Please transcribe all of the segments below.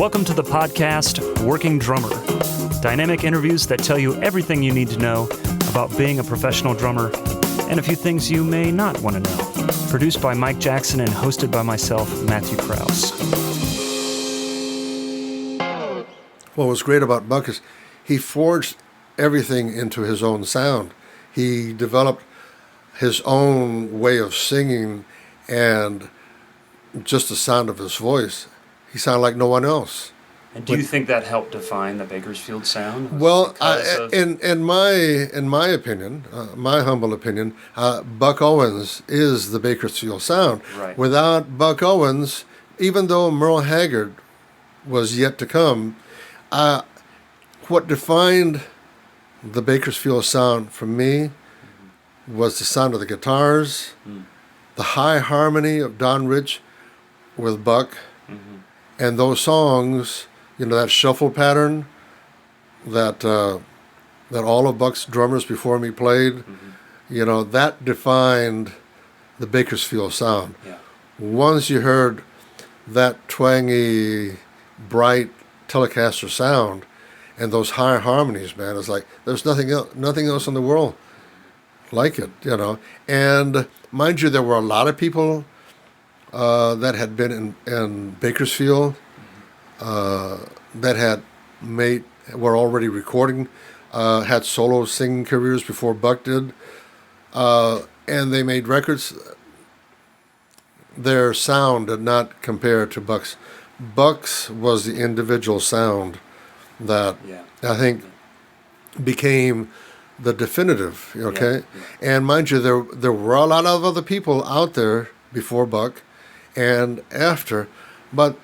Welcome to the podcast, Working Drummer. Dynamic interviews that tell you everything you need to know about being a professional drummer and a few things you may not want to know. Produced by Mike Jackson and hosted by myself, Matthew Krause. What was great about Buck is he forged everything into his own sound. He developed his own way of singing and just the sound of his voice. He sounded like no one else. And do you think that helped define the Bakersfield sound? Well, in my opinion, my humble opinion, Buck Owens is the Bakersfield sound. Right. Without Buck Owens, even though Merle Haggard was yet to come, what defined the Bakersfield sound for me was the sound of the guitars, the high harmony of Don Rich with Buck, and those songs, you know, that shuffle pattern that all of Buck's drummers before me played, you know, that defined the Bakersfield sound. Yeah. Once you heard that twangy, bright Telecaster sound and those high harmonies, man, it's like there's nothing else in the world like it, you know. And mind you, there were a lot of people that had been in Bakersfield that were already recording, had solo singing careers before Buck did, and they made records. Their sound did not compare to Buck's. Buck's was the individual sound that I think became the definitive, okay? Yeah. And mind you, there were a lot of other people out there before Buck and after, but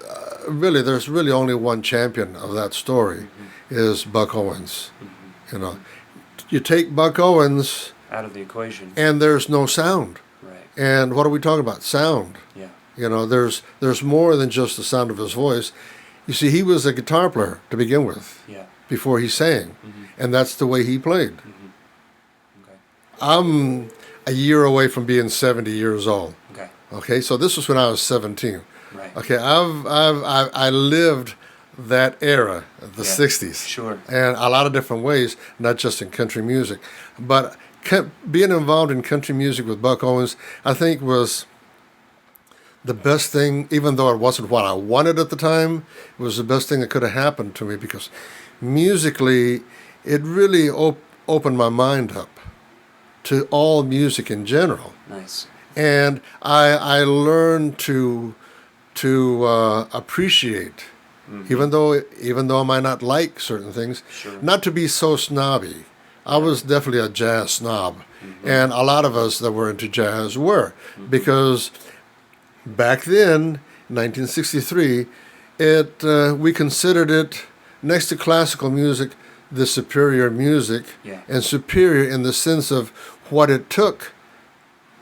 really there's really only one champion of that story, is Buck Owens. You know, you take Buck Owens out of the equation and there's no sound. Right. And what are we talking about? Sound. Yeah. You know, there's more than just the sound of his voice. You see, he was a guitar player to begin with, before he sang, and that's the way he played. Okay. I'm a year away from being 70 years old. Okay, so this was when I was 17. Right. Okay, I lived that era, the 60s. Sure. And a lot of different ways, not just in country music. But being involved in country music with Buck Owens, I think was the best thing, even though it wasn't what I wanted at the time, it was the best thing that could have happened to me because musically, it really opened my mind up to all music in general. Nice. And I learned to appreciate, even though I might not like certain things, not to be so snobby. I was definitely a jazz snob, and a lot of us that were into jazz were, because back then, 1963, we considered it, next to classical music, the superior music, and superior in the sense of what it took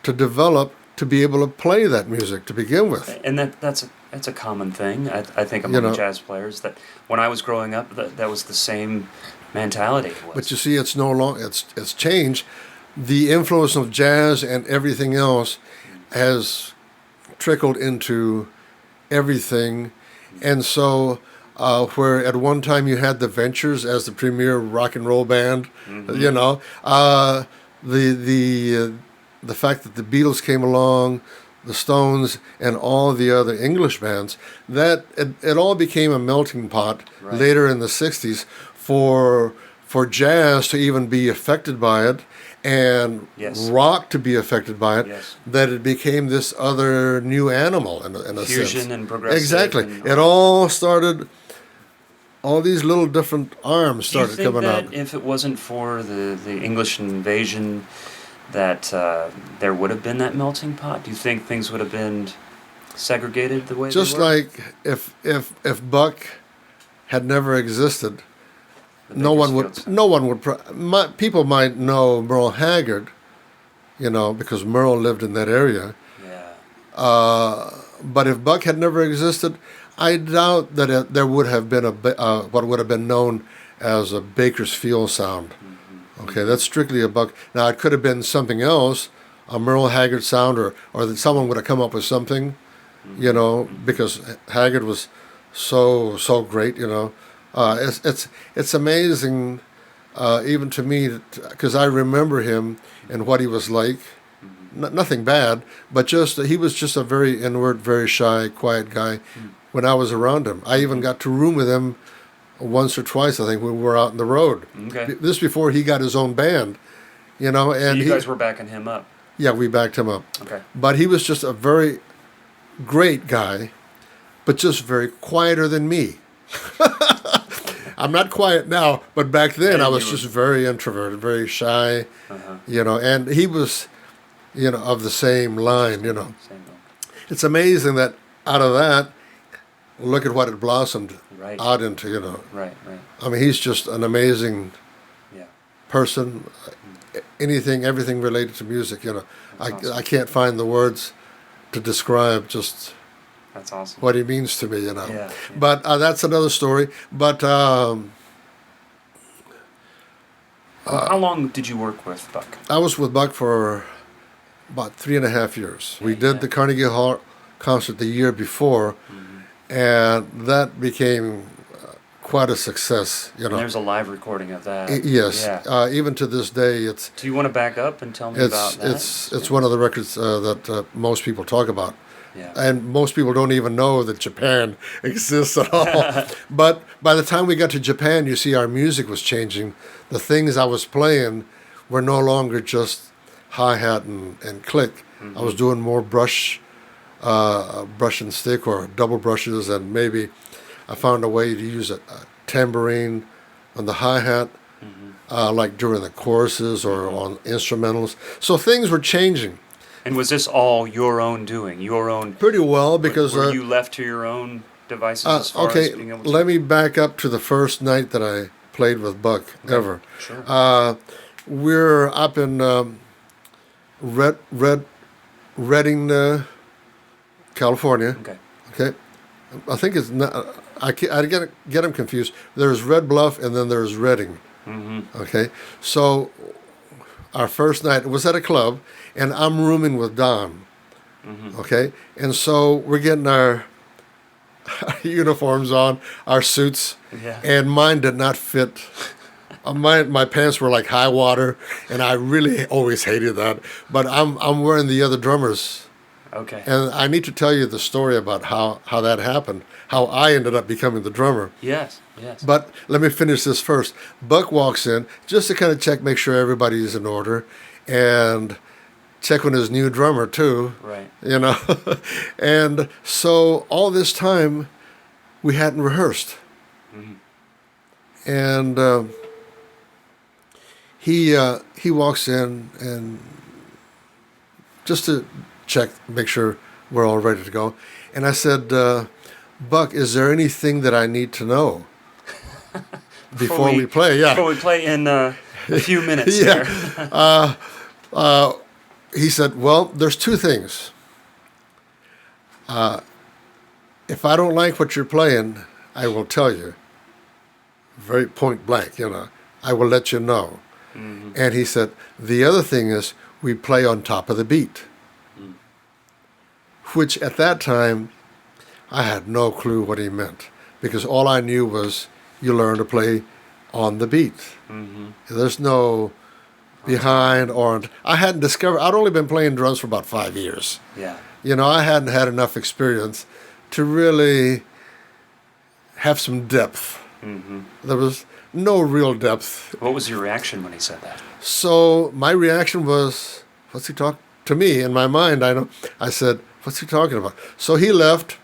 to develop to be able to play that music to begin with. And that's a common thing, I think, among jazz players, that when I was growing up, that was the same mentality. But you see, it's no longer, it's changed. The influence of jazz and everything else has trickled into everything. And so where at one time you had the Ventures as the premier rock and roll band, you know, the fact that the Beatles came along, the Stones, and all the other English bands, that it all became a melting pot later in the 60s for jazz to even be affected by it, and rock to be affected by it, that it became this other new animal in a sense. Fusion and progressive. Exactly. It all started, all these little different arms started coming out. Do you think that if it wasn't for the English invasion, that there would have been that melting pot? Do you think things would have been segregated the way just they were? Like if Buck had never existed, no one would. People might know Merle Haggard, you know, because Merle lived in that area. Yeah. But if Buck had never existed, I doubt that there would have been what would have been known as a Bakersfield sound. Okay, that's strictly a Buck. Now, it could have been something else, a Merle Haggard sound, or that someone would have come up with something, you know, because Haggard was so great. It's amazing, even to me, because I remember him and what he was like. Nothing bad, but just he was just a very inward, very shy, quiet guy. When I was around him, I even got to room with him once or twice. I think when we were out on the road. Okay. This before he got his own band, and so you guys were backing him up. Yeah, we backed him up. Okay. But he was just a very great guy, but just very quieter than me. I'm not quiet now, but back then I was just very introverted, very shy, and he was, of the same line, Same line. It's amazing that out of that, look at what it blossomed out into, Right. I mean, he's just an amazing person. Everything related to music, Awesome. I can't find the words to describe just That's awesome. what he means to me, Yeah. But that's another story. But how long did you work with Buck? I was with Buck for about 3.5 years. We did the Carnegie Hall concert the year before, and that became quite a success. There's a live recording of that. Yes. Yeah. Even to this day, it's Do you want to back up and tell me about that? it's one of the records that most people talk about. Yeah. And most people don't even know that Japan exists at all. But by the time we got to Japan, you see our music was changing. The things I was playing were no longer just hi-hat and click. I was doing more brush and stick or double brushes, and maybe I found a way to use a tambourine on the hi-hat, like during the choruses or on instrumentals. So things were changing. And was this all your own doing? Your own? Pretty well, because Were you left to your own devices as far as being able to? Let me back up to the first night that I played with Buck ever. Sure. We're up in Redding, California. Okay. I think it's not. I get them confused. There's Red Bluff and then there's Redding. Okay. So our first night was at a club, and I'm rooming with Don. Okay. And so we're getting our uniforms on, our suits, and mine did not fit. My pants were like high water, and I really always hated that. But I'm wearing the other drummers. Okay. And I need to tell you the story about how that happened, how I ended up becoming the drummer. Yes. But let me finish this first. Buck walks in just to kind of make sure everybody's in order, and check on his new drummer too. Right. And so all this time we hadn't rehearsed. And he walks in and just to check, make sure we're all ready to go. And I said, Buck, is there anything that I need to know before we play? Yeah. Before we play in a few minutes. Yeah. Here. He said, well, there's two things. If I don't like what you're playing, I will tell you. Very point blank, I will let you know. And he said, the other thing is we play on top of the beat. Which at that time, I had no clue what he meant, because all I knew was you learn to play on the beat. There's no behind or... I hadn't discovered... I'd only been playing drums for about 5 years. Yeah. I hadn't had enough experience to really have some depth. There was no real depth. What was your reaction when he said that? So my reaction was, what's he talking... To me, in my mind, I said, what's he talking about? So he left,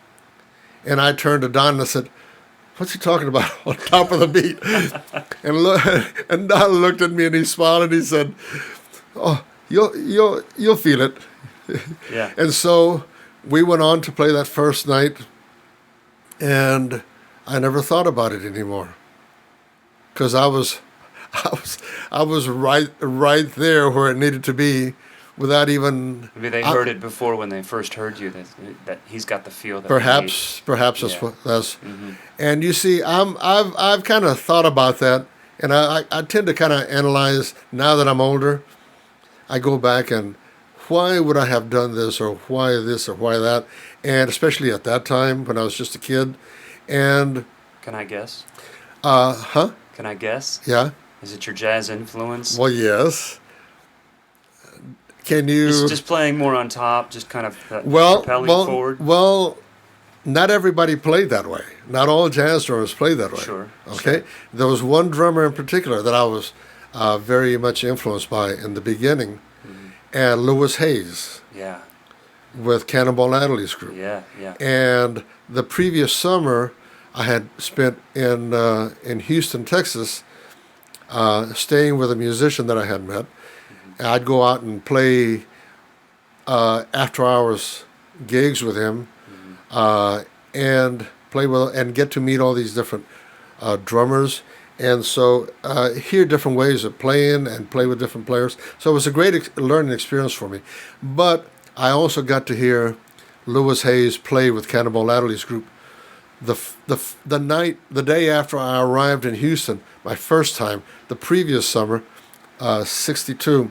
and I turned to Don and I said, what's he talking about on top of the beat? And Don looked at me and he smiled and he said, oh, you'll feel it. Yeah. And so we went on to play that first night, and I never thought about it anymore, because I was right there where it needed to be, without even... Maybe they heard it before when they first heard you, that he's got the feel that perhaps that's what that's. And you see, I've kind of thought about that, and I tend to kind of analyze now that I'm older. I go back and why would I have done this, or why this, or why that, and especially at that time when I was just a kid, And Can I guess? huh? Can I guess? Yeah. Is it your jazz influence? Well, yes. Can you? Just playing more on top, just kind of well, propelling well, forward. well. Not everybody played that way. Not all jazz drummers played that way. Sure. Okay. Sure. There was one drummer in particular that I was very much influenced by in the beginning, and Lewis Hayes Yeah. with Cannonball Adderley's group. Yeah. Yeah. And the previous summer, I had spent in Houston, Texas, staying with a musician that I had met. I'd go out and play after hours gigs with him, and play with and get to meet all these different drummers, and so hear different ways of playing and play with different players. So it was a great learning experience for me. But I also got to hear Lewis Hayes play with Cannonball Adderley's group the day after I arrived in Houston, my first time, the previous summer, '62.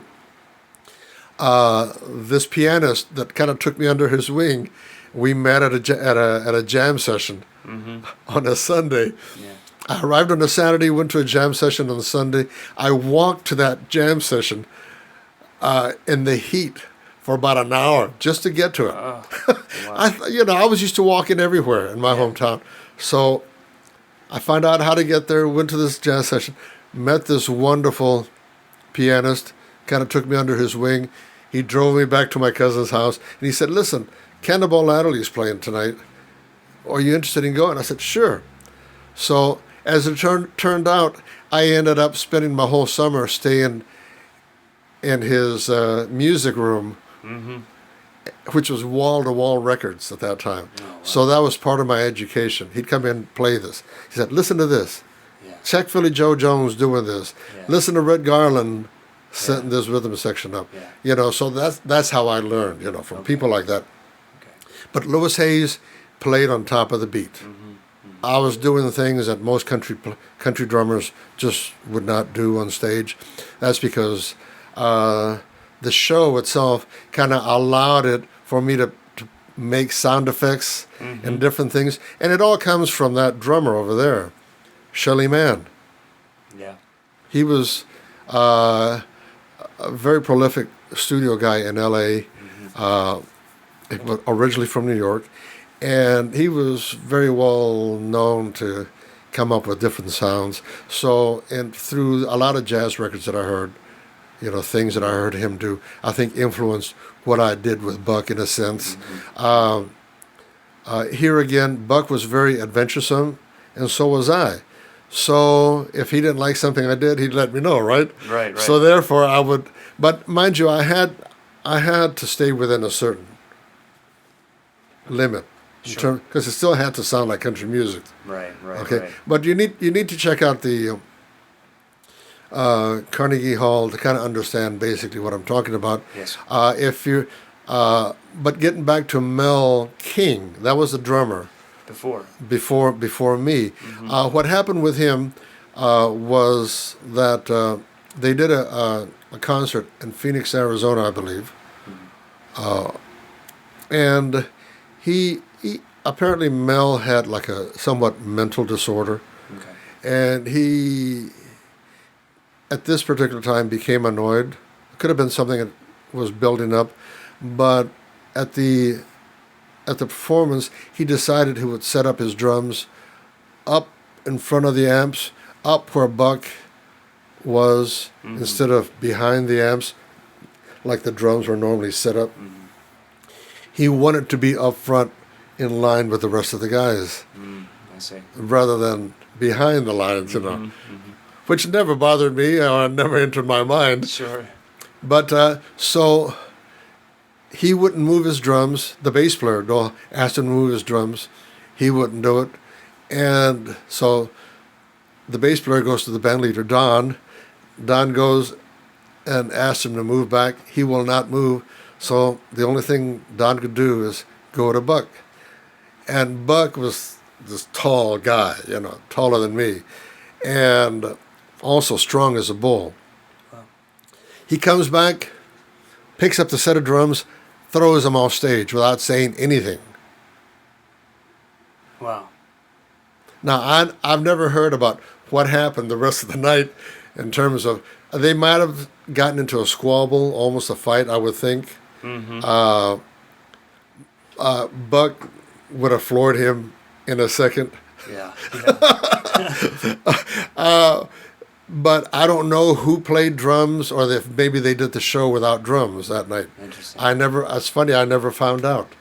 This pianist that kind of took me under his wing, we met at a jam session on a Sunday. Yeah. I arrived on a Saturday, went to a jam session on a Sunday. I walked to that jam session in the heat for about an hour just to get to it. Oh, wow. I was used to walking everywhere in my hometown, so I found out how to get there. Went to this jazz session, met this wonderful pianist. Kind of took me under his wing. He drove me back to my cousin's house, and he said, "Listen, Cannonball Adderley's playing tonight. Are you interested in going?" I said, "Sure." So as it turned out, I ended up spending my whole summer staying in his music room, which was wall-to-wall records at that time. Oh, wow. So that was part of my education. He'd come in and play this. He said, "Listen to this. Yeah. Check Philly Joe Jones doing this. Yeah. Listen to Red Garland setting this rhythm section up." Yeah. So that's how I learned, from people like that. Okay. But Lewis Hayes played on top of the beat. I was doing things that most country drummers just would not do on stage. That's because the show itself kind of allowed it for me to make sound effects and different things. And it all comes from that drummer over there, Shelly Mann. Yeah. He was a very prolific studio guy in L.A., originally from New York. And he was very well known to come up with different sounds. So, and through a lot of jazz records that I heard, things that I heard him do, I think influenced what I did with Buck in a sense. Here again, Buck was very adventuresome, and so was I. So if he didn't like something I did, he'd let me know, right? Right. So therefore, I would. But mind you, I had to stay within a certain limit. Sure. Because it still had to sound like country music. Right. Okay, Right. but you need to check out the Carnegie Hall to kind of understand basically what I'm talking about. Yes. But getting back to Mel King, that was the drummer before me. What happened with him was that they did a concert in Phoenix, Arizona, I believe, and he apparently Mel had like a somewhat mental disorder, and he at this particular time became annoyed. It could have been something that was building up, but at the performance, he decided he would set up his drums up in front of the amps, up where Buck was, instead of behind the amps, like the drums were normally set up. He wanted to be up front in line with the rest of the guys, I see. rather than behind the lines, which never bothered me or never entered my mind. Sure. But so he wouldn't move his drums. The bass player asked him to move his drums. He wouldn't do it. And so the bass player goes to the band leader, Don. Don goes and asks him to move back. He will not move. So the only thing Don could do is go to Buck. And Buck was this tall guy, taller than me, and also strong as a bull. Wow. He comes back, picks up the set of drums, throws them off stage without saying anything. Wow. Now, I've never heard about what happened the rest of the night in terms of, they might have gotten into a squabble, almost a fight, I would think. Buck would have floored him in a second. Yeah. But I don't know who played drums, or if maybe they did the show without drums that night. Interesting. It's funny, I never found out.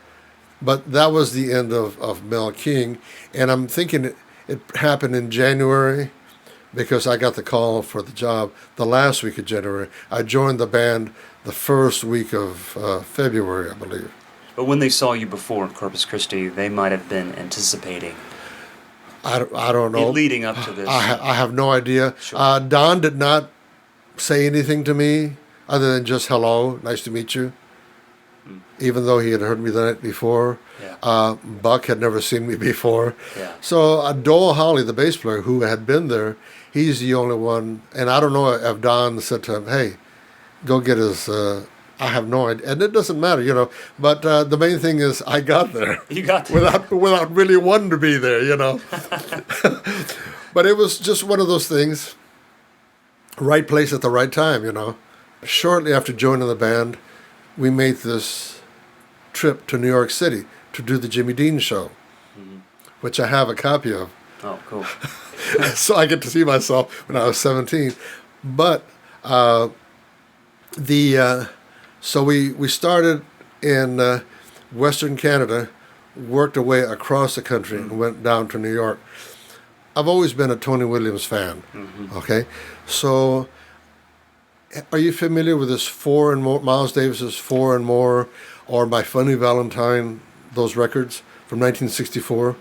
But that was the end of Mel King. And I'm thinking it happened in January, because I got the call for the job the last week of January. I joined the band the first week of February, I believe. But when they saw you before in Corpus Christi, they might have been anticipating. I don't know. Leading up to this. I have no idea. Sure. Don did not say anything to me other than just hello, nice to meet you. Even though he had heard me the night before. Yeah. Buck had never seen me before. Yeah. So Dole Holly, the bass player who had been there, he's the only one. And I don't know if Don said to him, hey, go get his... I have no idea. And it doesn't matter, you know. But the main thing is I got there. You got there. Without really wanting to be there, you know. But it was just one of those things. Right place at the right time, you know. Shortly after joining the band, we made this trip to New York City to do the Jimmy Dean show, which I have a copy of. Oh, cool. So I get to see myself when I was 17. But so we started in Western Canada, worked our way across the country, and went down to New York. I've always been a Tony Williams fan. Okay, so are you familiar with this Four and More, Miles Davis's Four and More, or My Funny Valentine, those records from 1964?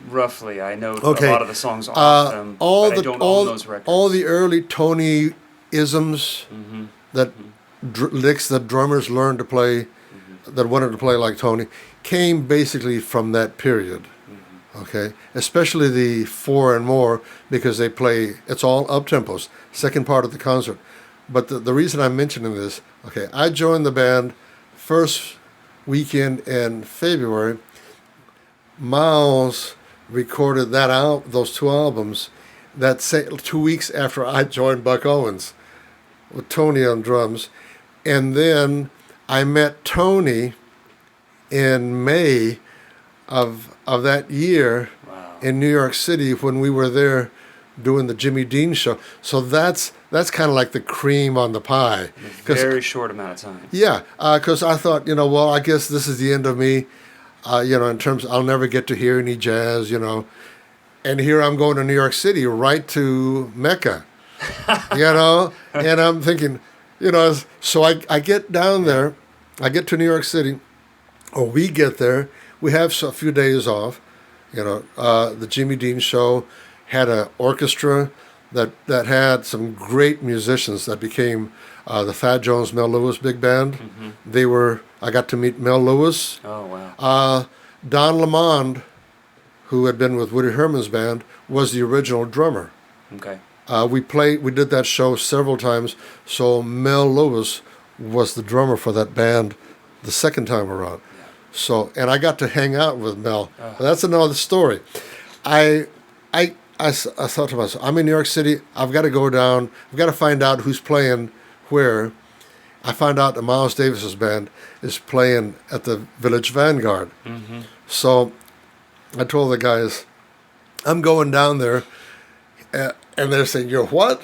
Roughly, I know Okay. a lot of the songs off them, but I don't own those records. All the early Tony isms that licks that drummers learned to play, that wanted to play like Tony, came basically from that period. Okay, especially the Four and More, because they play, it's all up tempos, second part of the concert. But the reason I'm mentioning this, okay, I joined the band first weekend in February. Miles recorded those two albums 2 weeks after I joined Buck Owens with Tony on drums. And then I met Tony in May of that year in New York City when we were there doing the Jimmy Dean show. So that's kind of like the cream on the pie. In a very short amount of time. Yeah, because I thought, well, I guess this is the end of me, in terms I'll never get to hear any jazz, And here I'm going to New York City, right to Mecca, and I'm thinking, so I get down there, I get to New York City, or we get there, we have a few days off, the Jimmy Dean show had an orchestra that had some great musicians that became the Thad Jones, Mel Lewis big band. I got to meet Mel Lewis. Oh, wow. Don Lamond, who had been with Woody Herman's band, was the original drummer. Okay. We did that show several times, so Mel Lewis was the drummer for that band the second time around. Yeah. So, and I got to hang out with Mel. That's another story. I thought to myself, I'm in New York City, I've got to go down, I've got to find out who's playing where. I found out that Miles Davis's band is playing at the Village Vanguard. So I told the guys, I'm going down there, and they're saying, "You're what?"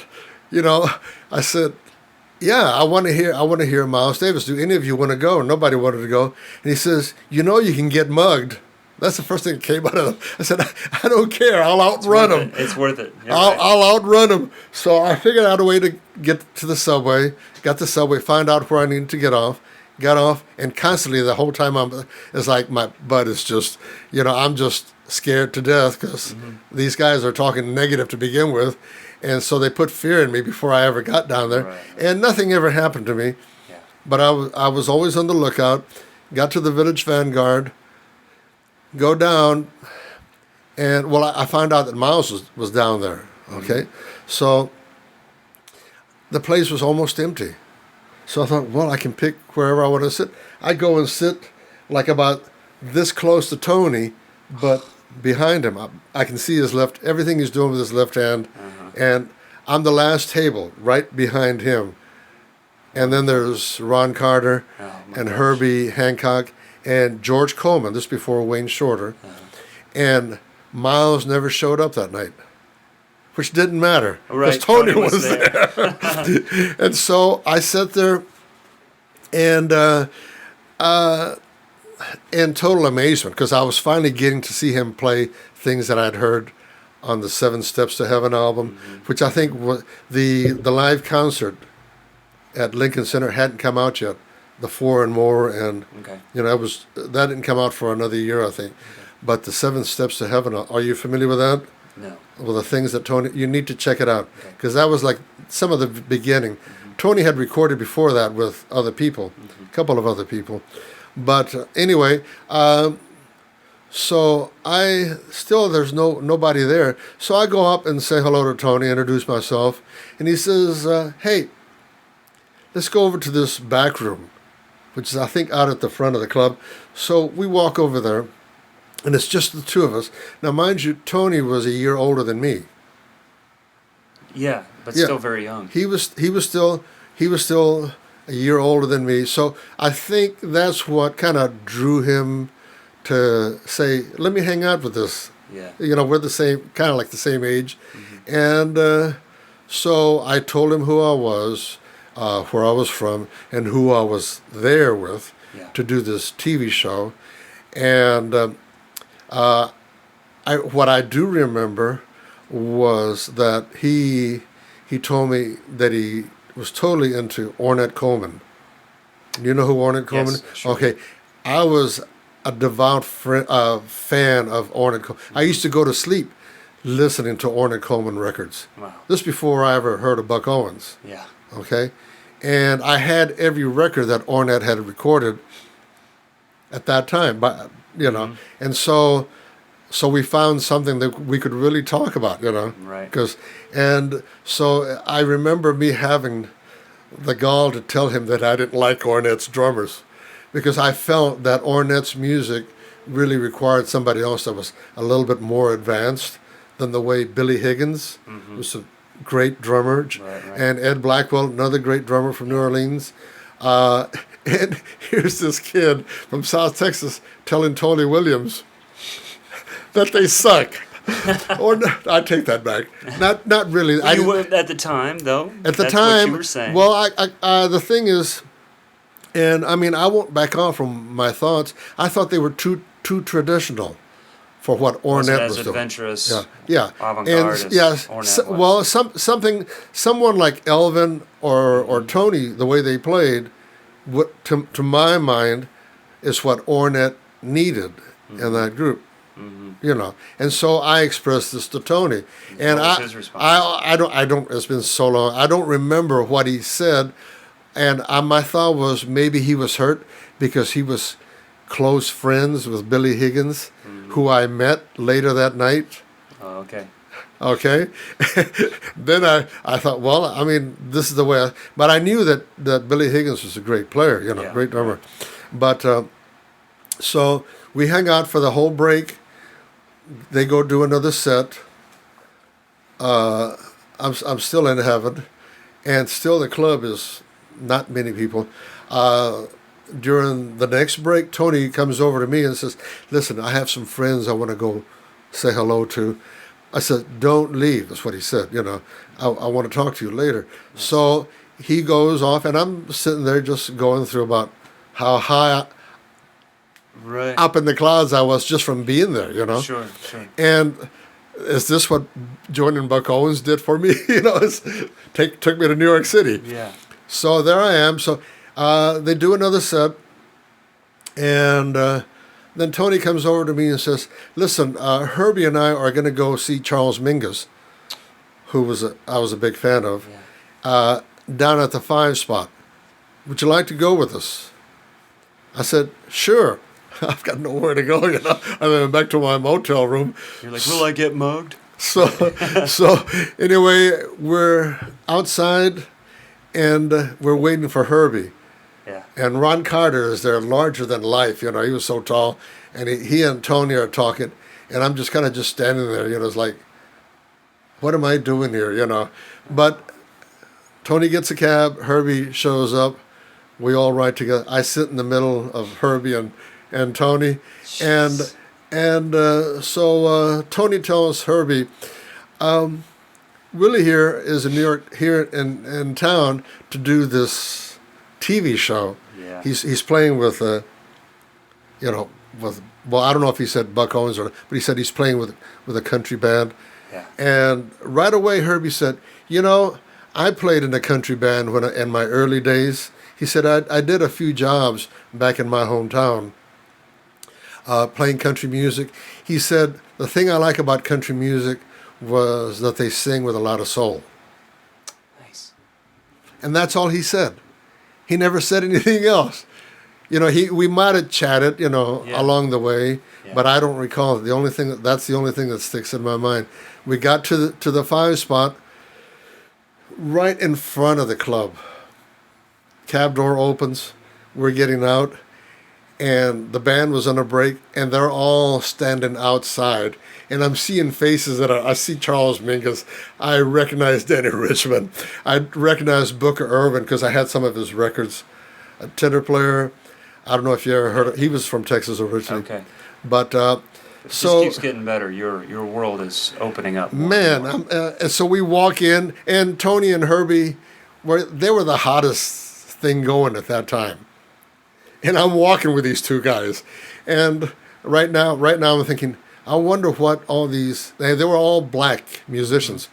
I said, "Yeah, I want to hear Miles Davis. Do any of you want to go?" Nobody wanted to go, and he says, "You can get mugged." That's the first thing that came out of him. I said, I don't care. I'll outrun him. It's worth it. I'll outrun him. So I figured out a way to get to the subway, got the subway, find out where I needed to get off, got off, and constantly the whole time it's like my butt is just, I'm just scared to death because these guys are talking negative to begin with. And so they put fear in me before I ever got down there. Right. And nothing ever happened to me. Yeah. But I was always on the lookout, got to the Village Vanguard, go down, and I found out that Miles was down there. Okay, so the place was almost empty. So I thought, well, I can pick wherever I want to sit. I go and sit like about this close to Tony, but behind him. I can see his left, everything he's doing with his left hand, and I'm the last table right behind him. And then there's Ron Carter and Herbie Hancock and George Coleman, this before Wayne Shorter. And Miles never showed up that night, which didn't matter because Tony was there. And so I sat there and in total amazement, because I was finally getting to see him play things that I'd heard on the Seven Steps to Heaven album, which I think was the live concert at Lincoln Center hadn't come out yet, the Four and More, and that didn't come out for another year, I think. But the Seven Steps to Heaven, are you familiar with that? No. Well, the things that Tony, you need to check it out, because that was like some of the beginning. Tony had recorded before that with other people, a couple of other people. But anyway, so there's nobody there. So I go up and say hello to Tony, introduce myself, and he says, hey, let's go over to this back room, which is, I think, out at the front of the club. So we walk over there, and it's just the two of us. Now, mind you, Tony was a year older than me. Yeah, but still very young. He was still a year older than me. So I think that's what kind of drew him to say, let me hang out with this. Yeah. We're the same, kind of like the same age. And so I told him who I was, where I was from, and who I was there with to do this TV show. And what I do remember was that he told me that he was totally into Ornette Coleman. You know who Ornette Coleman is? Sure. Okay. I was a devout fan of Ornette Coleman. I used to go to sleep listening to Ornette Coleman records. Wow. This before I ever heard of Buck Owens. Yeah. Okay? And I had every record that Ornette had recorded at that time, and so we found something that we could really talk about, Right. And so I remember me having the gall to tell him that I didn't like Ornette's drummers, because I felt that Ornette's music really required somebody else that was a little bit more advanced than the way Billy Higgins was a great drummer, right. and Ed Blackwell, another great drummer from New Orleans. And here's this kid from South Texas telling Tony Williams that they suck. Or not, I take that back. Not really. You were at the time, though. At the That's time, what you were saying. Well, the thing is, and I mean, I won't back off from my thoughts. I thought they were too traditional for what Ornette was doing. Adventurous, yeah, avant-garde and as Ornette was. Someone like Elvin or Tony, the way they played, to my mind, is what Ornette needed in that group. And so I expressed this to Tony, and his response? I don't. It's been so long. I don't remember what he said, and my thought was maybe he was hurt because he was close friends with Billy Higgins, who I met later that night. Oh, okay. Okay. Then I thought, well, I mean, this is the way. But I knew that Billy Higgins was a great player, great drummer. But so we hung out for the whole break. They go do another set. I'm still in heaven, and still the club is not many people. During the next break, Tony comes over to me and says, listen, I have some friends I want to go say hello to. I said, don't leave. That's what he said. I want to talk to you later. So he goes off, and I'm sitting there just going through about how high up in the clouds I was just from being there, Sure. And is this what joining Buck Owens did for me? Took me to New York City. Yeah. So there I am. So they do another set, and then Tony comes over to me and says, listen, Herbie and I are going to go see Charles Mingus, who I was a big fan of, down at the 5 spot. Would you like to go with us? I said, sure. I've got nowhere to go, I went back to my motel room. You're like, will I get mugged? So anyway, we're outside, and we're waiting for Herbie. Yeah. And Ron Carter is there, larger than life. He was so tall, and he and Tony are talking, And I'm just kind of just standing there, it's like, what am I doing here, But Tony gets a cab, Herbie shows up, we all ride together. I sit in the middle of Herbie and Tony. Jeez. So Tony tells Herbie, Willie here is in New York, here in town to do this TV show. Yeah. He's playing with, I don't know if he said Buck Owens but he said he's playing with a country band. Yeah. And right away Herbie said, I played in a country band in my early days. He said, I did a few jobs back in my hometown playing country music. He said, the thing I like about country music was that they sing with a lot of soul. Nice. And that's all he said. He never said anything else. We might have chatted, along the way, but I don't recall. That's the only thing that sticks in my mind. We got to the 5 spot right in front of the club. Cab door opens. We're getting out, and the band was on a break, and they're all standing outside. And I'm seeing faces I see Charles Mingus. I recognize Danny Richmond. I recognize Buckaroos because I had some of his records. A tenor player. I don't know if you ever heard of. He was from Texas originally. Okay. But It so just keeps getting better. Your world is opening up. man, and so we walk in, and Tony and Herbie were the hottest thing going at that time. And I'm walking with these two guys, and right now I'm thinking, I wonder what all these they were all black musicians,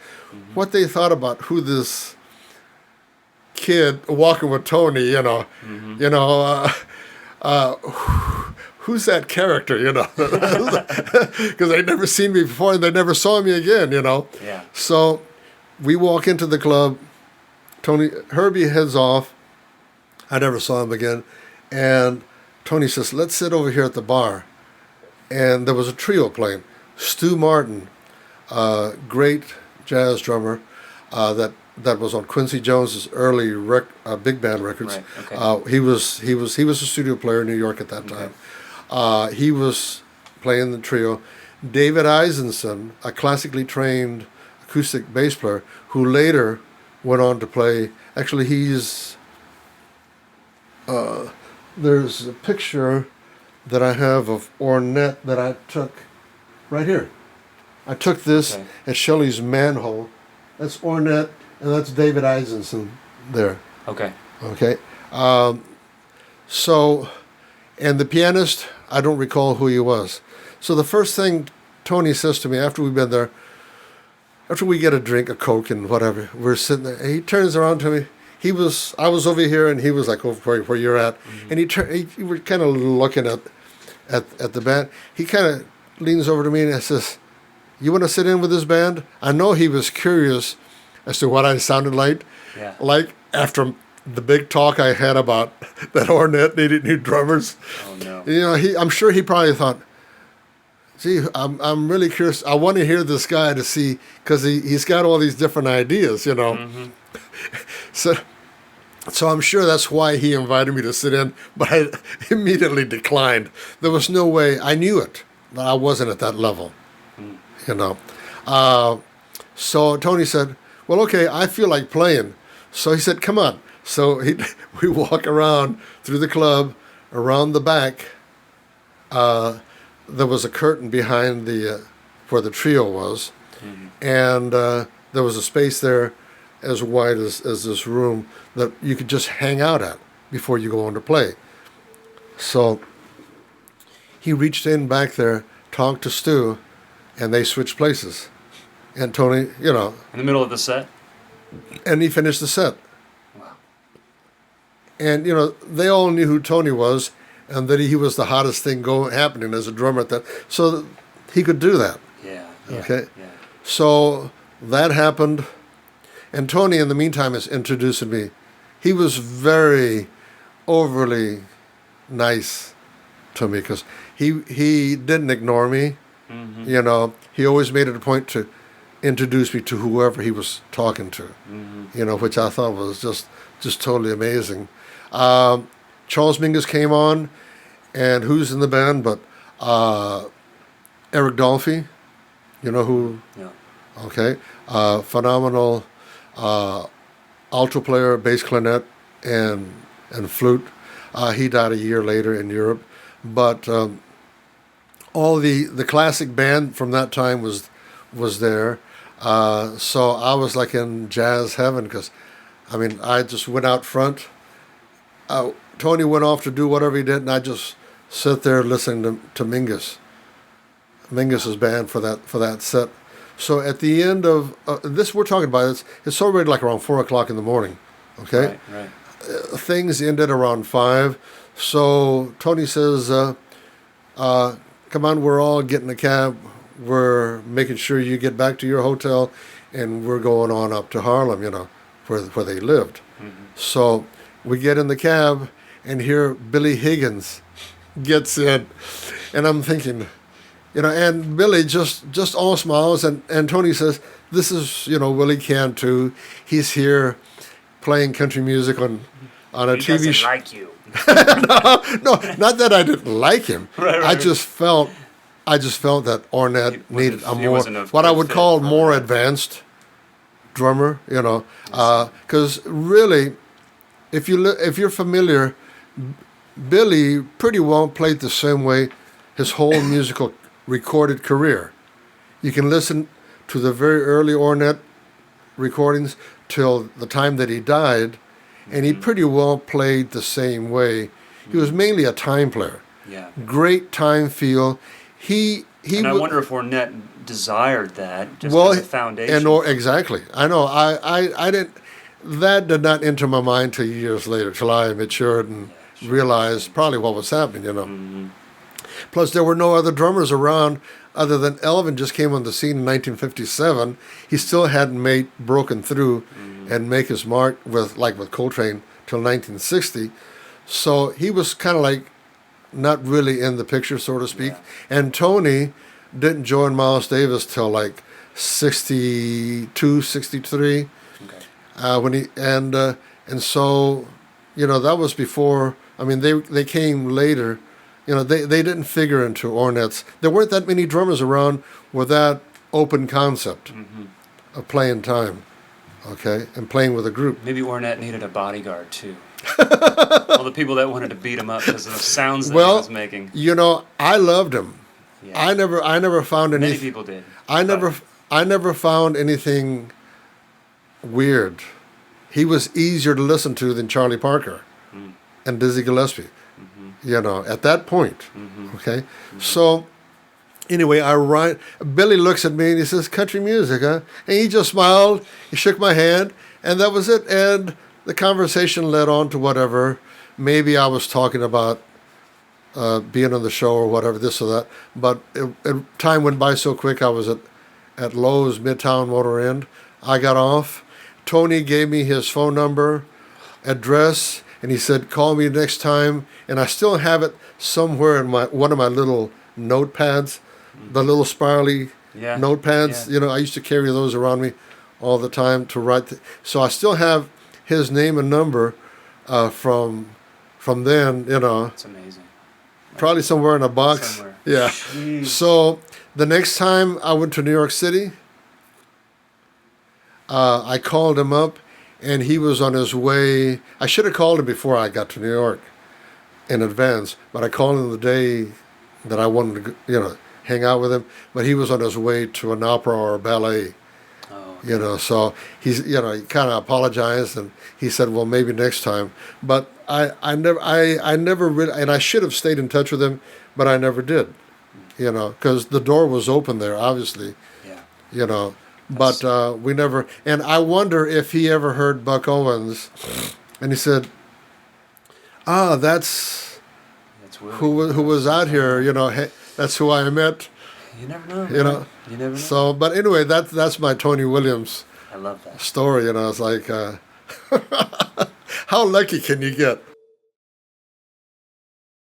what they thought about who this kid walking with Tony, who's that character, because they'd never seen me before and they never saw me again, Yeah. So we walk into the club. Herbie heads off. I never saw him again. And Tony says, let's sit over here at the bar. And there was a trio playing. Stu Martin, great jazz drummer that was on Quincy Jones's early big band records. Right. Okay. He was a studio player in New York at that time. He was playing the trio. David Eisenson, a classically trained acoustic bass player, who later went on to play. Actually, there's a picture that I have of Ornette that I took right here. I took this at Shelley's Manhole. That's Ornette, and that's David Eisenson there. Okay. Okay. And the pianist, I don't recall who he was. So the first thing Tony says to me after we've been there, after we get a drink, a Coke and whatever, we're sitting there, and he turns around to me. I was over here, and he was like over where you're at, and he was kind of looking at the band. He kind of leans over to me and says, "You want to sit in with this band?" I know he was curious as to what I sounded like. Yeah. Like after the big talk I had about that Ornette needed new drummers. Oh no. I'm sure he probably thought, "Gee, I'm really curious. I want to hear this guy to see because he's got all these different ideas, Mm-hmm. So I'm sure that's why he invited me to sit in, but I immediately declined. There was no way. I knew it, but I wasn't at that level, So Tony said, "Well, okay, I feel like playing." So he said, "Come on." So we walk around through the club, around the back. There was a curtain behind where the trio was, and there was a space there as wide as this room that you could just hang out at before you go on to play. So he reached in back there, talked to Stu, and they switched places. And Tony, In the middle of the set? and he finished the set. Wow. And, they all knew who Tony was and that he was the hottest thing happening as a drummer at that. So he could do that. Yeah. Okay. Yeah. So that happened. And Tony, in the meantime, is introducing me. He was very overly nice to me because he didn't ignore me. Mm-hmm. He always made it a point to introduce me to whoever he was talking to, which I thought was just totally amazing. Charles Mingus came on, and who's in the band but Eric Dolphy, you know who? Yeah. Okay, phenomenal alto player, bass clarinet, and flute. He died a year later in Europe, but all the classic band from that time was there. So I was like in jazz heaven because, I mean, I just went out front. Tony went off to do whatever he did, and I just sit there listening to Mingus's band for that set. So at the end of this, we're talking about it's already like around 4:00 in the morning. Okay, Right. Things ended around 5. So Tony says, "Come on, we're all getting a cab. We're making sure you get back to your hotel, and we're going on up to Harlem, where they lived." Mm-hmm. So we get in the cab, and here Billy Higgins gets in, and I'm thinking, and Billy just all smiles, and Tony says, "This is, Willie Cantu. He's here playing country music on a TV show." Like you. No, not that I didn't like him. Right. I just felt that Ornette needed a more, what I would call more advanced drummer, because really, if you're familiar, Billy pretty well played the same way his whole musical recorded career. You can listen to the very early Ornette recordings till the time that he died, and he pretty well played the same way. He was mainly a time player. Yeah. Great time feel. And I wonder if Ornette desired that just as a foundation. Exactly. I know. I didn't. That did not enter my mind till years later, till I matured and realized probably what was happening. Mm-hmm. Plus, there were no other drummers around other than Elvin just came on the scene in 1957. He still hadn't broken through and make his mark with Coltrane till 1960. So he was kind of like not really in the picture, so to speak. Yeah. And Tony didn't join Miles Davis till like 62, 63. Okay. When he and so, that was before. I mean, they came later. They didn't figure into Ornette's. There weren't that many drummers around with that open concept of playing time, okay, and playing with a group. Maybe Ornette needed a bodyguard too. All the people that wanted to beat him up because of the sounds that he was making. I loved him. Yeah. I never found anything. Many people did. I never found anything weird. He was easier to listen to than Charlie Parker and Dizzy Gillespie. At that point, okay? So, anyway, Billy looks at me and he says, "Country music, huh?" And he just smiled, he shook my hand, and that was it. And the conversation led on to whatever. Maybe I was talking about being on the show or whatever, this or that. But time went by so quick. I was at Lowe's Midtown Motor Inn. I got off. Tony gave me his phone number, address, and he said, "Call me next time." And I still have it somewhere in one of my little notepads, the little spirally notepads. Yeah. I used to carry those around me all the time to write. So I still have his name and number from then. It's amazing. Probably somewhere in a box. Somewhere. Yeah. Jeez. So the next time I went to New York City, I called him up. And he was on his way. I should have called him before I got to New York in advance, but I called him the day that I wanted to, hang out with him. But he was on his way to an opera or a ballet, So he's, he kind of apologized, and he said, "Well, maybe next time." But I never really, and I should have stayed in touch with him, but I never did, because the door was open there, obviously, But we never, and I wonder if he ever heard Buck Owens, and he said, that's who was out here, hey, that's who I met. You never know. You never know. So, but anyway, that's my Tony Williams. I love that story. It's like, how lucky can you get?